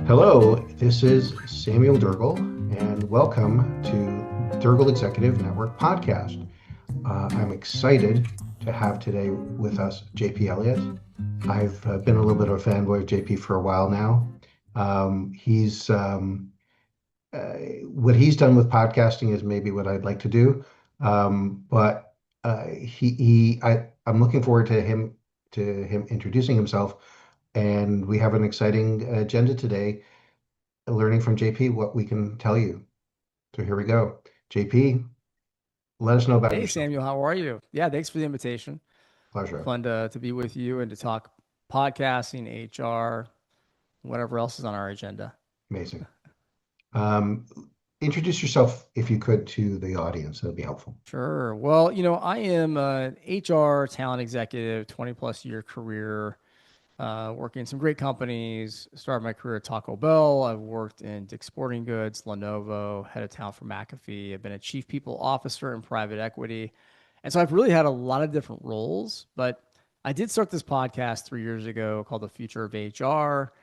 Hello, this is Samuel Dergel, and welcome to DERGEL Executive Network Podcast. I'm excited to have today with us JP Elliott. I've been a little bit of a fanboy of JP for a while now. He's what he's done with podcasting is maybe what I'd like to do, but I'm looking forward to him introducing himself, and we have an exciting agenda today learning from JP what we can tell you. So here we go. JP, let us know about Hey yourself. Samuel, how are you? Yeah, thanks for the invitation. Pleasure. Fun to be with you and to talk podcasting, HR, whatever else is on our agenda. Amazing. Um, Introduce yourself, if you could, to the audience. That would be helpful. Sure. Well, I am an HR talent executive, 20 plus year career, working in some great companies. Started my career at Taco Bell. I've worked in Dick's Sporting Goods, Lenovo, head of talent for McAfee. I've been a chief people officer in private equity. And so I've really had a lot of different roles, but I did start this podcast 3 years ago called The Future of HR.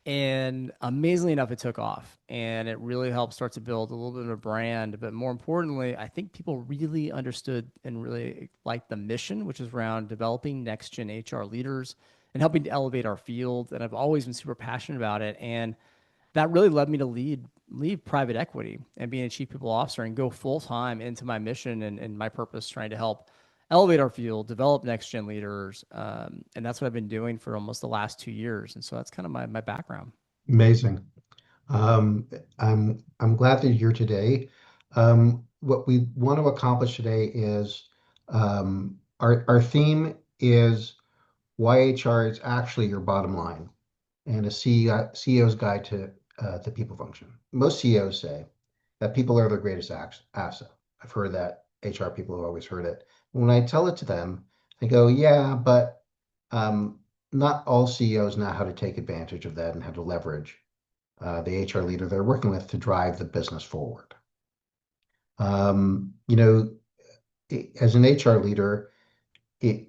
And amazingly enough, it took off and it really helped start to build a little bit of a brand. But more importantly, I think people really understood and really liked the mission, which is around developing next gen HR leaders and helping to elevate our field. And I've always been super passionate about it. And that really led me to leave private equity and being a chief people officer and go full time into my mission and my purpose, trying to help elevate our field, develop next gen leaders. And that's what I've been doing for almost the last 2 years. And so that's kind of my background. Amazing. Um, I'm glad that you're here today. What we want to accomplish today is our theme is why HR is actually your bottom line and a CEO's guide to the people function. Most CEOs say that people are their greatest asset. I've heard that. HR people have always heard it. When I tell it to them, they go, yeah, but um, not all CEOs know how to take advantage of that and how to leverage the HR leader they're working with to drive the business forward. Um, you know, as an HR leader, it,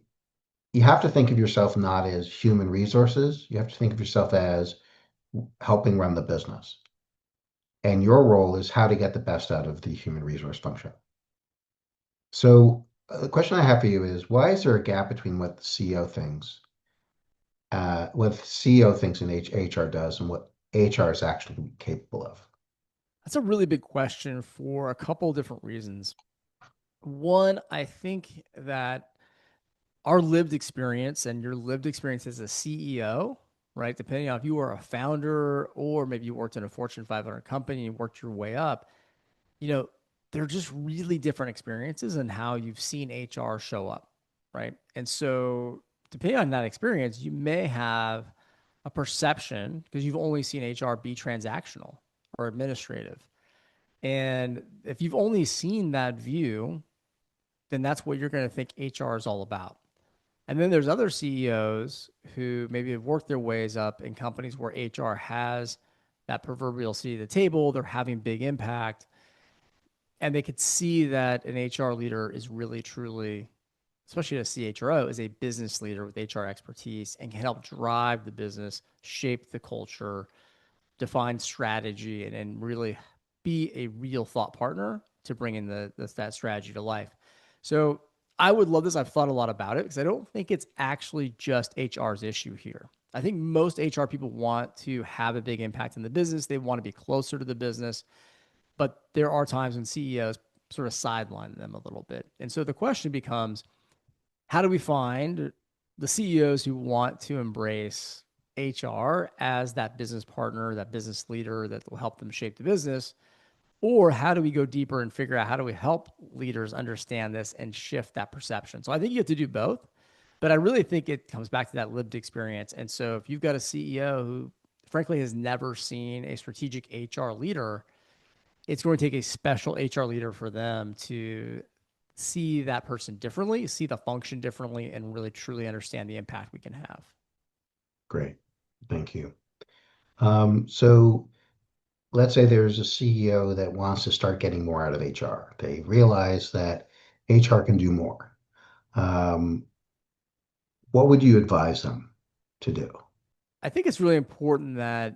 you have to think of yourself not as human resources. You have to think of yourself as helping run the business. And your role is how to get the best out of the human resource function. So the question I have for you is, why is there a gap between what CEO thinks and HR does, and what HR is actually capable of? That's a really big question for a couple of different reasons. One, I think that our lived experience and your lived experience as a CEO, right? Depending on if you were a founder or maybe you worked in a Fortune 500 company and worked your way up, you know, they're just really different experiences and how you've seen HR show up, right? And so, depending on that experience, you may have a perception because you've only seen HR be transactional or administrative. And if you've only seen that view, then that's what you're going to think HR is all about. And then there's other CEOs who maybe have worked their ways up in companies where HR has that proverbial seat at the table. They're having big impact. And they could see that an HR leader is really, truly, especially a CHRO, is a business leader with HR expertise and can help drive the business, shape the culture, define strategy, and really be a real thought partner to bring in that strategy to life. So I would love this. I've thought a lot about it because I don't think it's actually just HR's issue here. I think most HR people want to have a big impact in the business. They want to be closer to the business, but there are times when CEOs sort of sideline them a little bit. And so the question becomes, how do we find the CEOs who want to embrace HR as that business partner, that business leader that will help them shape the business? Or how do we go deeper and figure out how do we help leaders understand this and shift that perception? So I think you have to do both, but I really think it comes back to that lived experience. And so if you've got a CEO who frankly has never seen a strategic HR leader, it's going to take a special HR leader for them to see that person differently, see the function differently, and really truly understand the impact we can have. Great. Thank you. So let's say there's a CEO that wants to start getting more out of HR. They realize that HR can do more. Um, what would you advise them to do? I think it's really important that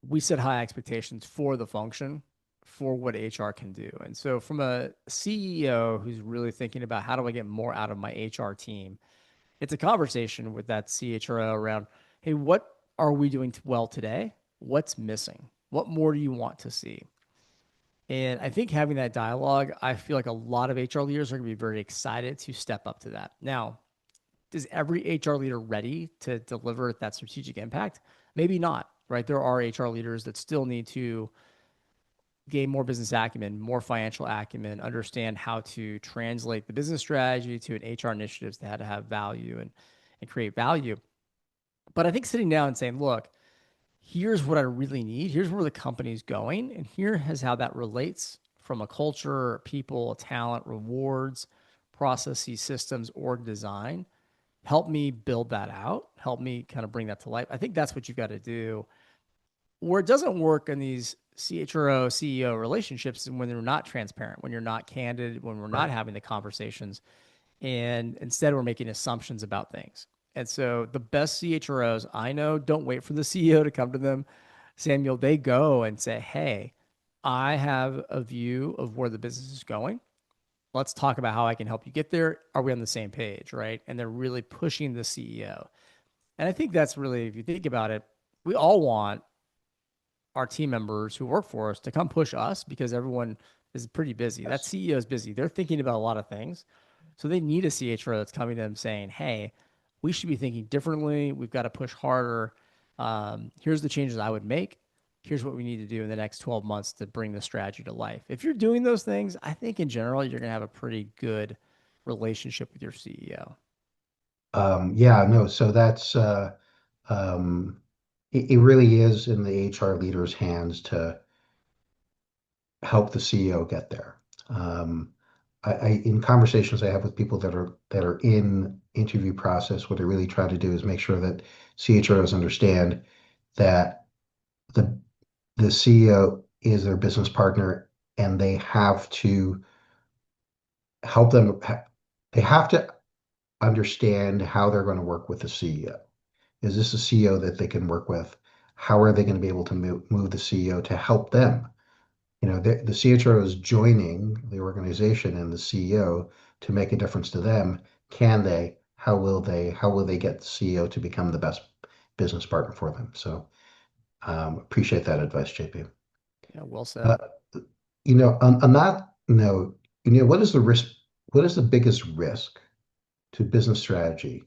we set high expectations for the function, for what HR can do. And so, from a CEO who's really thinking about how do I get more out of my HR team, it's a conversation with that CHRO around, hey, what are we doing well today? What's missing? What more do you want to see? And I think having that dialogue, I feel like a lot of HR leaders are going to be very excited to step up to that. Now, is every HR leader ready to deliver that strategic impact? Maybe not, right? There are HR leaders that still need to gain more business acumen, more financial acumen, understand how to translate the business strategy to an HR initiatives that had to have value and create value. But I think sitting down and saying, look, here's what I really need. Here's where the company's going. And here is how that relates from a culture, people, talent, rewards, processes, systems, org design. Help me build that out. Help me kind of bring that to life. I think that's what you've got to do. Where it doesn't work in these CHRO, CEO relationships is when they're not transparent, when you're not candid, when we're not Right. having the conversations, and instead we're making assumptions about things. And so the best CHROs I know don't wait for the CEO to come to them, Samuel. They go and say, hey, I have a view of where the business is going. Let's talk about how I can help you get there. Are we on the same page? Right. And they're really pushing the CEO. And I think that's really, if you think about it, we all want our team members who work for us to come push us because everyone is pretty busy. That Yes. CEO is busy. They're thinking about a lot of things. So they need a CHRO that's coming to them saying, hey, we should be thinking differently. We've got to push harder. Here's the changes I would make. Here's what we need to do in the next 12 months to bring the strategy to life. If you're doing those things, I think in general, you're going to have a pretty good relationship with your CEO. Yeah, no, so that's um, it really is in the HR leader's hands to help the CEO get there. Um, in conversations I have with people that are in interview process, what I really try to do is make sure that CHROs understand that the the CEO is their business partner, and they have to help them. They have to understand how they're going to work with the CEO. Is this a CEO that they can work with? How are they going to be able to move the CEO to help them? The CHRO is joining the organization and the CEO to make a difference to them. Can they? How will they? How will they get the CEO to become the best business partner for them? So appreciate that advice, JP. Yeah, well Uh, said. on that note, what is the risk? What is the biggest risk to business strategy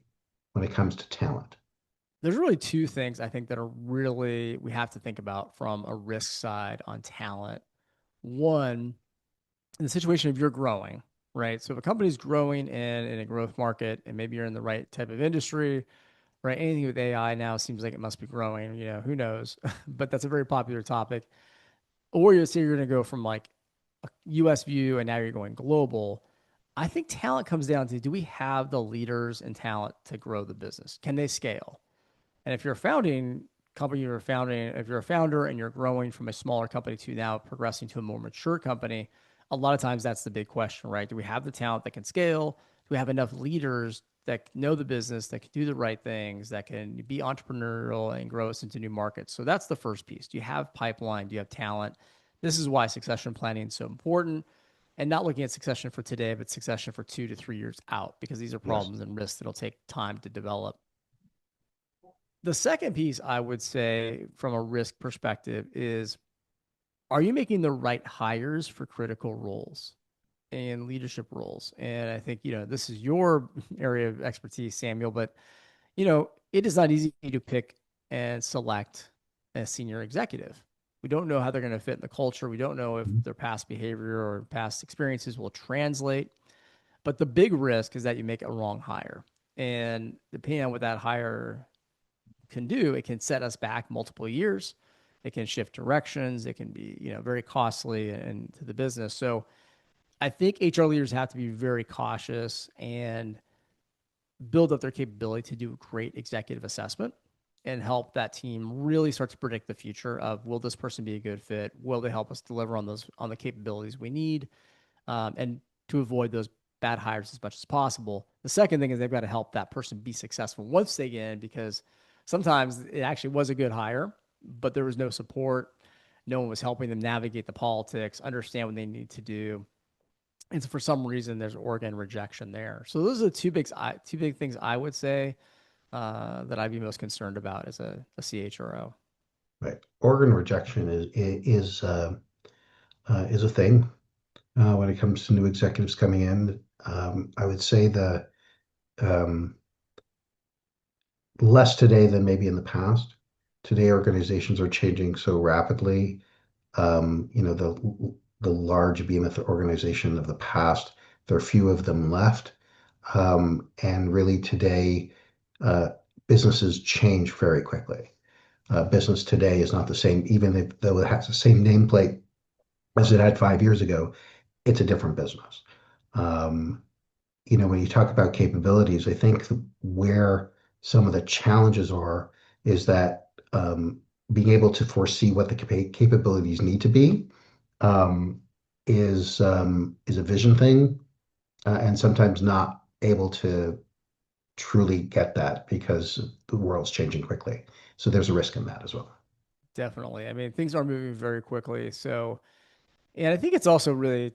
when it comes to talent? There's really two things I think that are really we have to think about from a risk side on talent. One, in the situation of you're growing, right? So if a company's growing in a growth market and maybe you're in the right type of industry, right? Anything with AI now seems like it must be growing, who knows? But that's a very popular topic. Or you say you're going to go from like a US view and now you're going global. I think talent comes down to, do we have the leaders and talent to grow the business? Can they scale? And if you're a founding company, if you're a founder and you're growing from a smaller company to now progressing to a more mature company, a lot of times that's the big question, right? Do we have the talent that can scale? Do we have enough leaders that know the business, that can do the right things, that can be entrepreneurial and grow us into new markets? So that's the first piece. Do you have pipeline? Do you have talent? This is why succession planning is so important, and not looking at succession for today, but succession for 2 to 3 years out, because these are Yes. problems and risks that'll take time to develop. The second piece I would say from a risk perspective is, are you making the right hires for critical roles and leadership roles? And I think, this is your area of expertise, Samuel, but, it is not easy to pick and select a senior executive. We don't know how they're going to fit in the culture. We don't know if Mhm. their past behavior or past experiences will translate. But the big risk is that you make a wrong hire. And depending on what that hire can do, it can set us back multiple years. It can shift directions. It can be, very costly and to the business. So I think HR leaders have to be very cautious and build up their capability to do great executive assessment and help that team really start to predict the future of, will this person be a good fit? Will they help us deliver on the capabilities we need? And to avoid those bad hires as much as possible. The second thing is they've got to help that person be successful once they get in, because sometimes it actually was a good hire, but there was no support. No one was helping them navigate the politics, understand what they need to do. And so for some reason, there's organ rejection there. So those are the two big things I would say that I'd be most concerned about as a CHRO. Right. Organ rejection is a thing when it comes to new executives coming in. I would say the um, less today than maybe in the past. Today, organizations are changing so rapidly. The large behemoth organization of the past, there are few of them left. And really today, uh, businesses change very quickly. Business today is not the same, even though it has the same nameplate as it had 5 years ago, it's a different business. Um, when you talk about capabilities, I think where some of the challenges are is that being able to foresee what the capabilities need to be um, is a vision thing, and sometimes not able to truly get that because the world's changing quickly. So there's a risk in that as well. Definitely. I mean, things are moving very quickly. So, and I think it's also really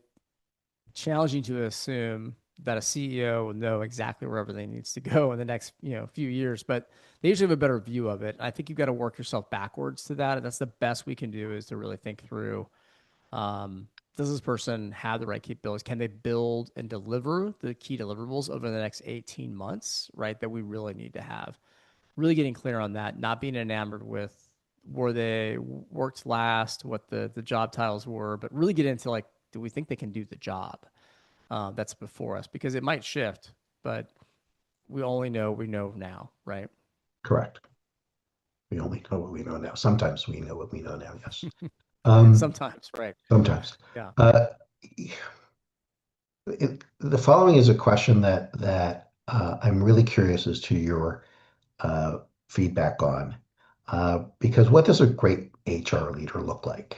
challenging to assume that a CEO will know exactly where everything needs to go in the next, few years, but they usually have a better view of it. I think you've got to work yourself backwards to that. And that's the best we can do is to really think through, does this person have the right capabilities? Can they build and deliver the key deliverables over the next 18 months, right? That we really need to have. Really getting clear on that, not being enamored with where they worked last, what the job titles were, but really get into like, do we think they can do the job that's before us? Because it might shift, but we only know we know now, right? Correct. We only know what we know now. Sometimes we know what we know now. Yes. Um, Sometimes, right? sometimes. Yeah. Uh, the following is a question that I'm really curious as to your uh, feedback on, because what does a great HR leader look like?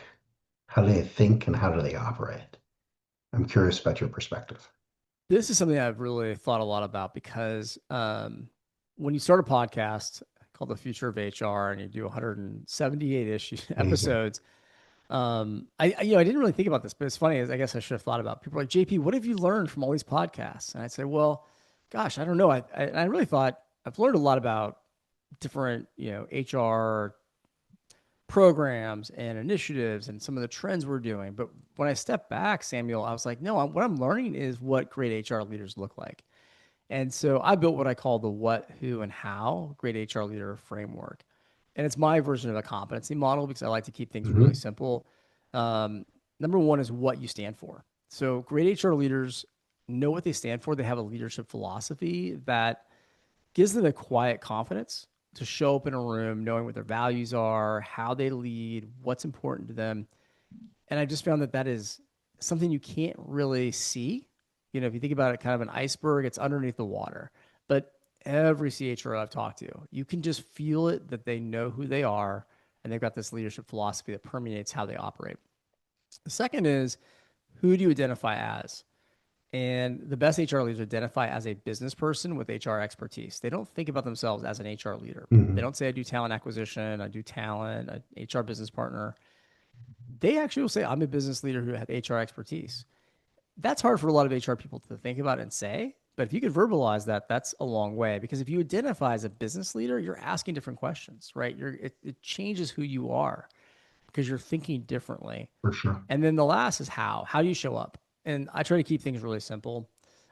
How do they think and how do they operate? I'm curious about your perspective. This is something I've really thought a lot about because when you start a podcast called The Future of HR and you do 178 Amazing. episodes, I didn't really think about this, but it's funny. I guess I should have thought about it. People are like, JP, what have you learned from all these podcasts? And I'd say, well, gosh, I don't know. I really thought I've learned a lot about different, HR programs and initiatives and some of the trends we're doing. But when I stepped back, Samuel, I was like, no, what I'm learning is what great HR leaders look like. And so I built what I call the what, who, and how great HR leader framework. And it's my version of a competency model because I like to keep things really Hmm. simple. Number one is what you stand for. So great HR leaders know what they stand for. They have a leadership philosophy that gives them a quiet confidence to show up in a room knowing what their values are, how they lead, what's important to them. And I just found that that is something you can't really see. If you think about it, kind of an iceberg, it's underneath the water. But every CHRO I've talked to, you can just feel it that they know who they are and they've got this leadership philosophy that permeates how they operate. The second is who do you identify as? And the best HR leaders identify as a business person with HR expertise. They don't think about themselves as an HR leader. They Hmm. don't say, I do talent acquisition, I do talent, an HR business partner. They actually will say, I'm a business leader who has HR expertise. That's hard for a lot of HR people to think about and say. But if you could verbalize that, that's a long way. Because if you identify as a business leader, you're asking different questions, right? It changes who you are because you're thinking differently. For sure. And then the last is how. How do you show up? And I try to keep things really simple.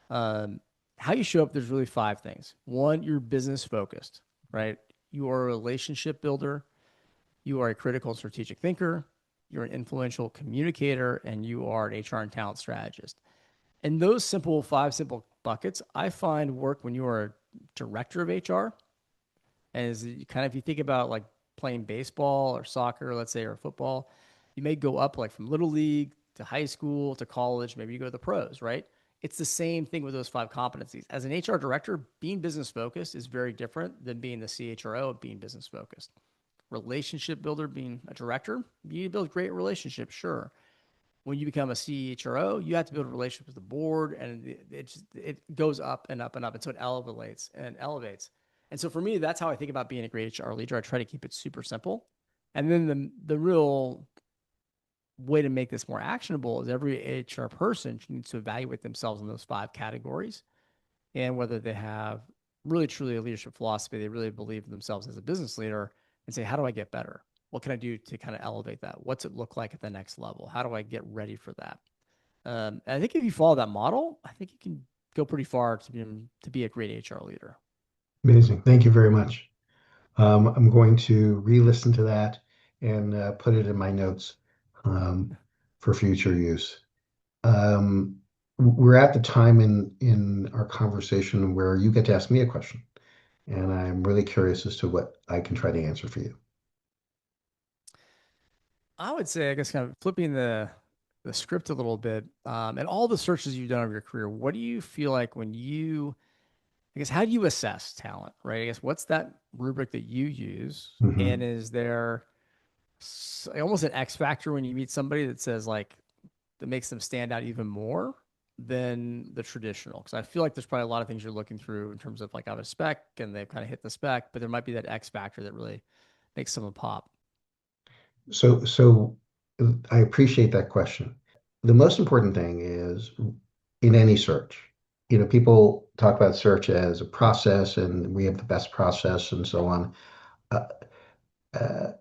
Um, how you show up, there's really five things. One, you're business focused, right? You are a relationship builder. You are a critical and strategic thinker. You're an influential communicator, and you are an HR and talent strategist. And those five simple buckets, I find work when you are a director of HR. And as you kind of, if you think about like playing baseball or soccer, let's say, or football, you may go up like from little league to high school to college. Maybe you go to the pros, right? It's the same thing with those five competencies. As an HR director, being business focused is very different than being the CHRO of being business focused. Relationship builder, being a director, you build great relationships, sure. When you become a CHRO, you have to build a relationship with the board, and it goes up and up and up, and so it elevates and elevates. And so for me, that's how I think about being a great HR leader. I try to keep it super simple. And then the real way to make this more actionable is every HR person needs to evaluate themselves in those five categories and whether they have really truly a leadership philosophy, they really believe in themselves as a business leader and say, how do I get better? What can I do to kind of elevate that? What's it look like at the next level? How do I get ready for that? I think if you follow that model, I think you can go pretty far to be a great HR leader. Amazing. Thank you very much. I'm going to re-listen to that and put it in my notes um, for future use. Um, we're at the time in our conversation where you get to ask me a question, and I'm really curious as to what I can try to answer for you. I would say, I guess, kind of flipping the script a little bit, and all the searches you've done over your career, what do you feel like when you, I guess, how do you assess talent, right? I guess, what's that rubric that you use? And Mhm. is there almost an X factor when you meet somebody that says like that makes them stand out even more than the traditional? Because I feel like there's probably a lot of things you're looking through in terms of like out of spec and they've kind of hit the spec, but there might be that X factor that really makes someone pop. So I appreciate that question. The most important thing is in any search, people talk about search as a process and we have the best process and so on. Uh, uh,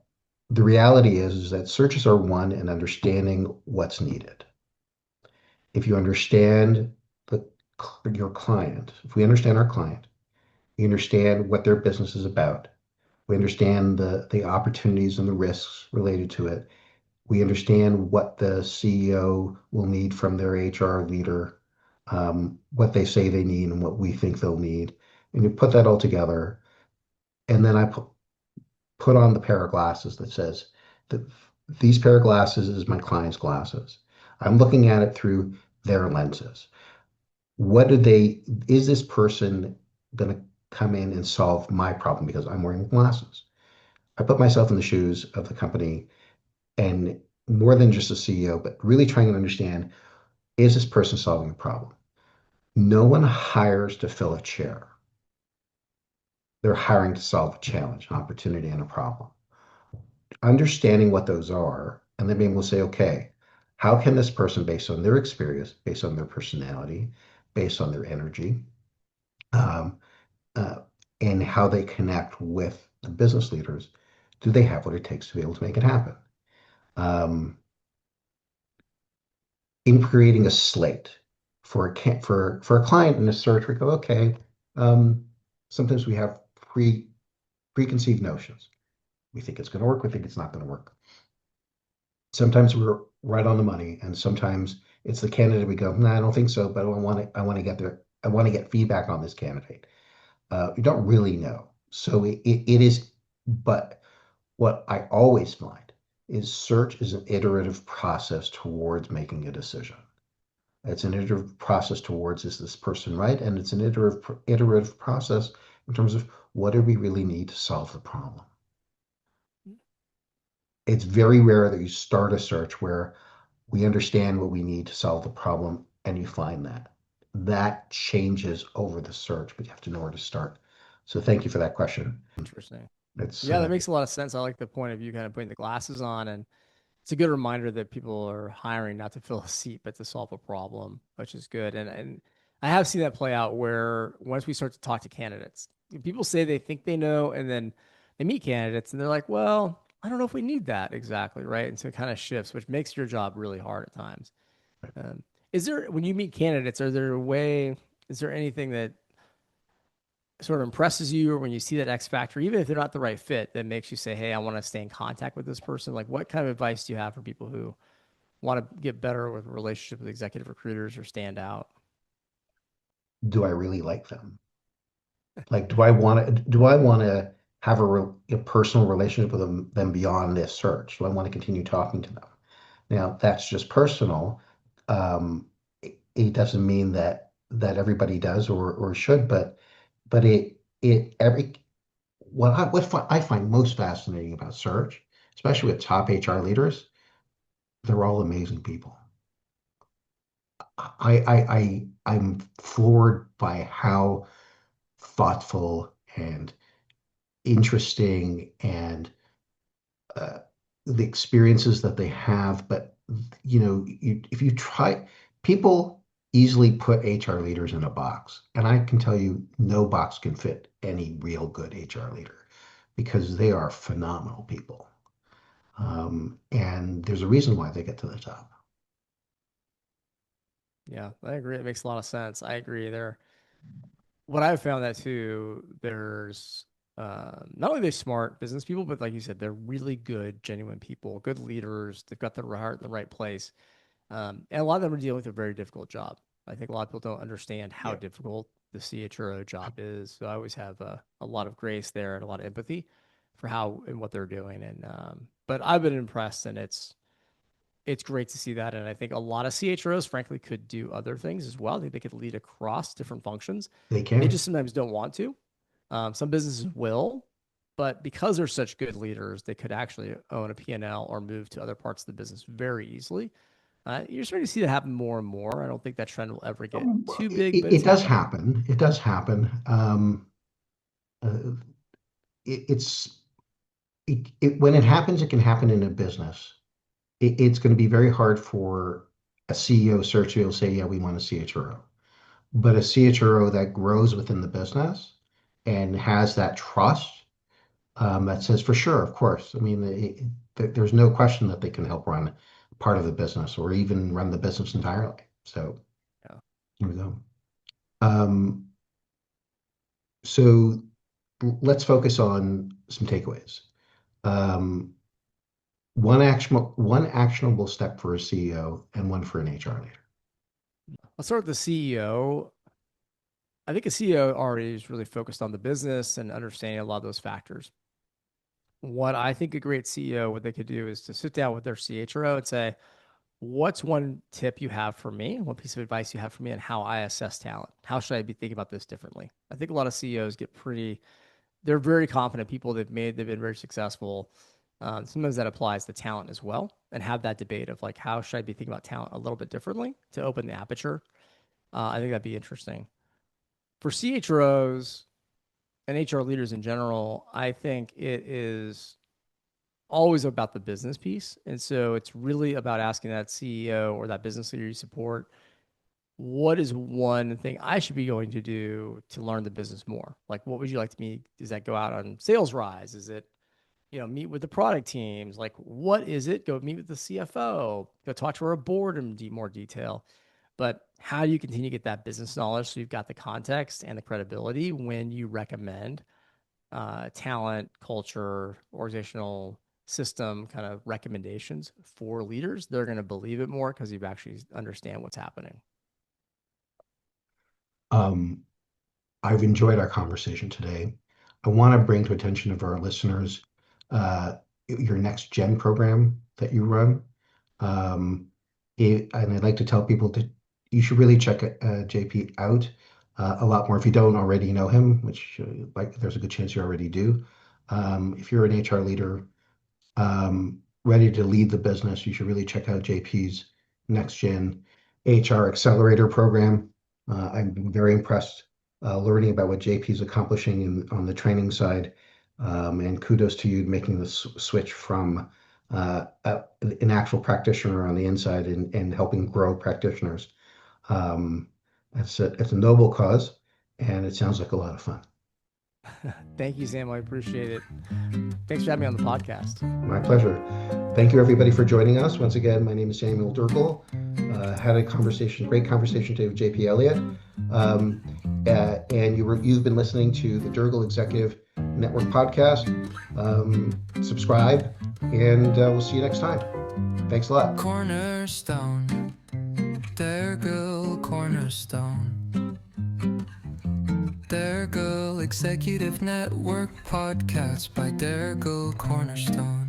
the reality is that searches are one in understanding what's needed. If you understand the, your client, if we understand our client, we understand what their business is about, we understand the opportunities and the risks related to it. We understand what the CEO will need from their HR leader, what they say they need and what we think they'll need. And you put that all together, and then I put on the pair of glasses that says that these pair of glasses is my client's glasses. I'm looking at it through their lenses. What do they, is this person going to come in and solve my problem because I'm wearing glasses? I put myself in the shoes of the company and more than just a CEO, but really trying to understand, is this person solving a problem? No one hires to fill a chair. They're hiring to solve a challenge, an opportunity, and a problem. Understanding what those are, and then being able to say, okay, how can this person, based on their experience, based on their personality, based on their energy, um, uh, and how they connect with the business leaders, do they have what it takes to be able to make it happen? Um, in creating a slate for a client in a search, we go, okay, um, sometimes we have preconceived notions. We think it's going to work, we think it's not going to work. Sometimes we're right on the money, and sometimes it's the candidate we go, no, I don't think so, but I want to get there. I want to get feedback on this candidate. You don't really know. So it is, but what I always find is search is an iterative process towards making a decision. It's an iterative process towards is this person right? And it's an iterative process in terms of what do we really need to solve the problem. It's very rare that you start a search where we understand what we need to solve the problem and you find that. That changes over the search, but you have to know where to start. So thank you for that question. Interesting. It's Yeah, that makes a lot of sense. I like the point of view kind of putting the glasses on, and it's a good reminder that people are hiring not to fill a seat, but to solve a problem, which is good. And I have seen that play out where once we start to talk to candidates, people say they think they know, and then they meet candidates and they're like, well, I don't know if we need that exactly, right? And so it kind of shifts, which makes your job really hard at times. Um, is there, when you meet candidates, are there a way, is there anything that sort of impresses you or when you see that X factor, even if they're not the right fit, that makes you say, hey, I want to stay in contact with this person? Like, what kind of advice do you have for people who want to get better with a relationship with executive recruiters or stand out? do I really like them? Like, do I want to have a personal relationship with them beyond this search? Do I want to continue talking to them? Now, that's just personal. It doesn't mean that everybody does or should, but it every what I find most fascinating about search, especially with top HR leaders, they're all amazing people. I'm floored by how thoughtful and interesting and uh, the experiences that they have. But if you try, people easily put HR leaders in a box, and I can tell you, no box can fit any real good HR leader because they are phenomenal people, and there's a reason why they get to the top. Yeah, I agree. It makes a lot of sense. I agree. What I've found that too, there's not only they smart business people, but like you said, they're really good, genuine people, good leaders. They've got their heart in the right place. And a lot of them are dealing with a very difficult job. I think a lot of people don't understand how Yeah, difficult the CHRO job is. So I always have a lot of grace there and a lot of empathy for how and what they're doing. And but I've been impressed, and it's great to see that. And I think a lot of CHROs, frankly, could do other things as well. I think they could lead across different functions. they They can. just sometimes don't want to. Some businesses will, but because they're such good leaders, they could actually own a P&L or move to other parts of the business very easily. You're starting to see that happen more and more. I don't think that trend will ever get Well, too big, but it it's does happening. happen. It does happen. Uh, it's when it happens, it can happen in a business. It's going to be very hard for a CEO search to say, "Yeah, we want a CHRO." But a CHRO that grows within the business and has that trust, that says, "For sure, of course." I mean, there's no question that they can help run part of the business or even run the business entirely. So Yeah. here we go. Um, so let's focus on some takeaways. Um, one actionable step for a CEO and one for an HR leader. Let's start with the CEO. I think a CEO already is really focused on the business and understanding a lot of those factors. What I think a great CEO, what they could do is to sit down with their CHRO and say, what's one tip you have for me? One piece of advice you have for me on how I assess talent? How should I be thinking about this differently? I think a lot of CEOs get they're very confident people they've been very successful. Sometimes that applies to talent as well, and have that debate of like, how should I be thinking about talent a little bit differently to open the aperture? I think that'd be interesting. For CHROs and HR leaders in general, I think it is always about the business piece. And so it's really about asking that CEO or that business leader you support, what is one thing I should be going to do to learn the business more? Like, what would you like to me? Does that go out on sales rise? Is it, meet with the product teams? Like, what is it? Go meet with the CFO, go talk to our board in more detail. But how do you continue to get that business knowledge so you've got the context and the credibility when you recommend talent, culture, organizational system kind of recommendations for leaders? They're going to believe it more because you actually understand what's happening. Um, I've enjoyed our conversation today. I want to bring to attention of our listeners uh, your next gen program that you run. Um, and I'd like to tell people that you should really check JP out a lot more if you don't already know him, which like there's a good chance you already do. If you're an HR leader ready to lead the business, you should really check out JP's Next Gen HR Accelerator program. I've been very impressed learning about what JP is accomplishing on the training side. And kudos to you making the switch from an actual practitioner on the inside and helping grow practitioners. Um, it's a noble cause, and it sounds like a lot of fun. Thank you, Sam. I appreciate it. Thanks for having me on the podcast. My pleasure. Thank you, everybody, for joining us. Once again, my name is Samuel Dergel. Had a great conversation today with JP Elliott. Um, and you've been listening to the DERGEL Executive Network Podcast. Subscribe, and we'll see you next time. Thanks a lot. Cornerstone, DERGEL Cornerstone, DERGEL Executive Network Podcast by DERGEL Cornerstone.